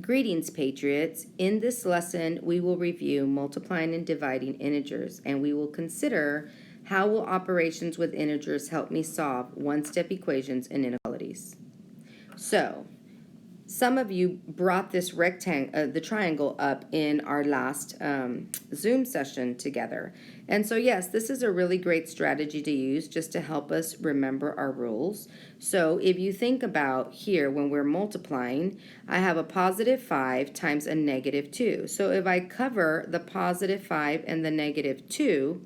Greetings, Patriots. In this lesson, we will review multiplying and dividing integers, and we will consider how will operations with integers help me solve one-step equations and inequalities. So, some of you brought this the triangle up in our last Zoom session together. And so yes, this is a really great strategy to use just to help us remember our rules. So if you think about here when we're multiplying, I have a positive 5 times a negative 2. So if I cover the positive 5 and the negative 2,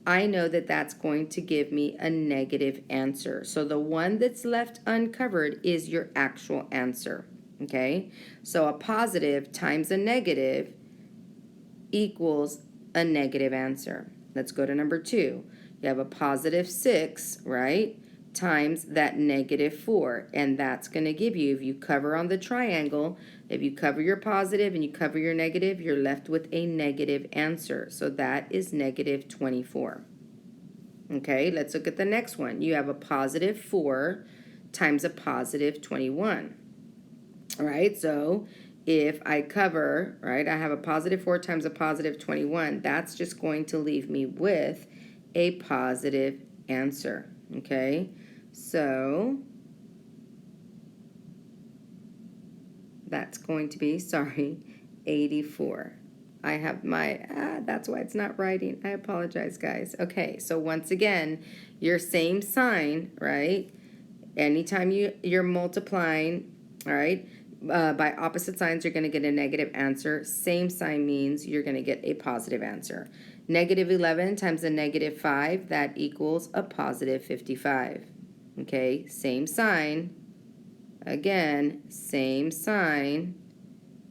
I know that that's going to give me a negative answer. So the one that's left uncovered is your actual answer. Okay, so a positive times a negative equals a negative answer. Let's go to number 2. You have a positive 6, right, times that negative 4. And that's going to give you, if you cover on the triangle, if you cover your positive and you cover your negative, you're left with a negative answer. So that is negative 24. Okay, let's look at the next one. You have a positive 4 times a positive 21. All right, so if I cover, right, I have a positive 4 times a positive 21, that's just going to leave me with a positive answer, okay? So that's going to be, 84. I have my, that's why it's not writing. I apologize, guys. Okay, so once again, your same sign, right? Anytime you're multiplying, all right, by opposite signs, you're going to get a negative answer. Same sign means you're going to get a positive answer. Negative 11 times a negative 5, that equals a positive 55. Okay, same sign. Again, same sign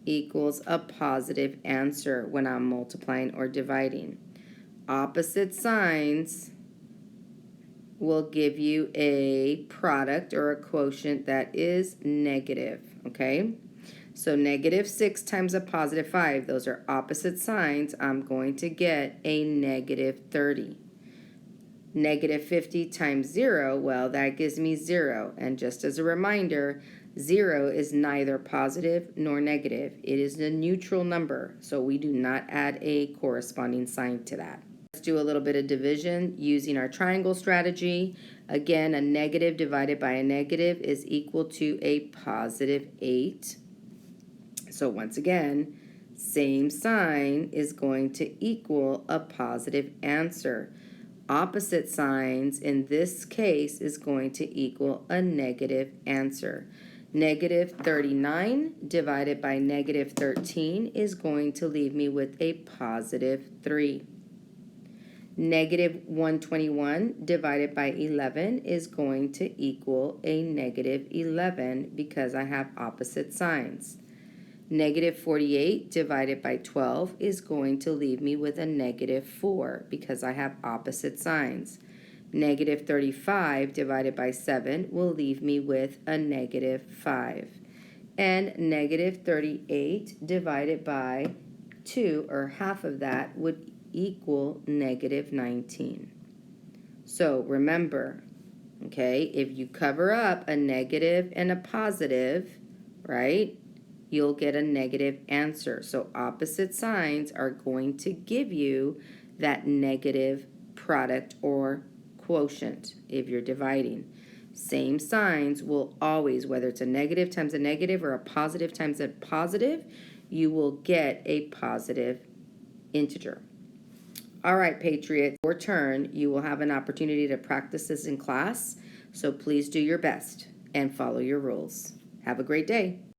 equals a positive answer when I'm multiplying or dividing. Opposite signs will give you a product or a quotient that is negative, okay? So negative 6 times a positive 5, those are opposite signs. I'm going to get a negative 30. Negative 50 times 0, well, that gives me 0. And just as a reminder, 0 is neither positive nor negative. It is a neutral number, so we do not add a corresponding sign to that. Let's do a little bit of division using our triangle strategy. Again, a negative divided by a negative is equal to a positive 8. So once again, same sign is going to equal a positive answer. Opposite signs in this case is going to equal a negative answer. Negative 39 divided by negative 13 is going to leave me with a positive 3. Negative 121 divided by 11 is going to equal a negative 11 because I have opposite signs. Negative 48 divided by 12 is going to leave me with a negative 4 because I have opposite signs. Negative 35 divided by 7 will leave me with a negative 5. And negative 38 divided by 2, or half of that, would equal negative 19. So remember, okay, if you cover up a negative and a positive, right, you'll get a negative answer. So opposite signs are going to give you that negative product or quotient if you're dividing. Same signs will always, whether it's a negative times a negative or a positive times a positive, you will get a positive integer. All right, Patriots, your turn. You will have an opportunity to practice this in class, so please do your best and follow your rules. Have a great day.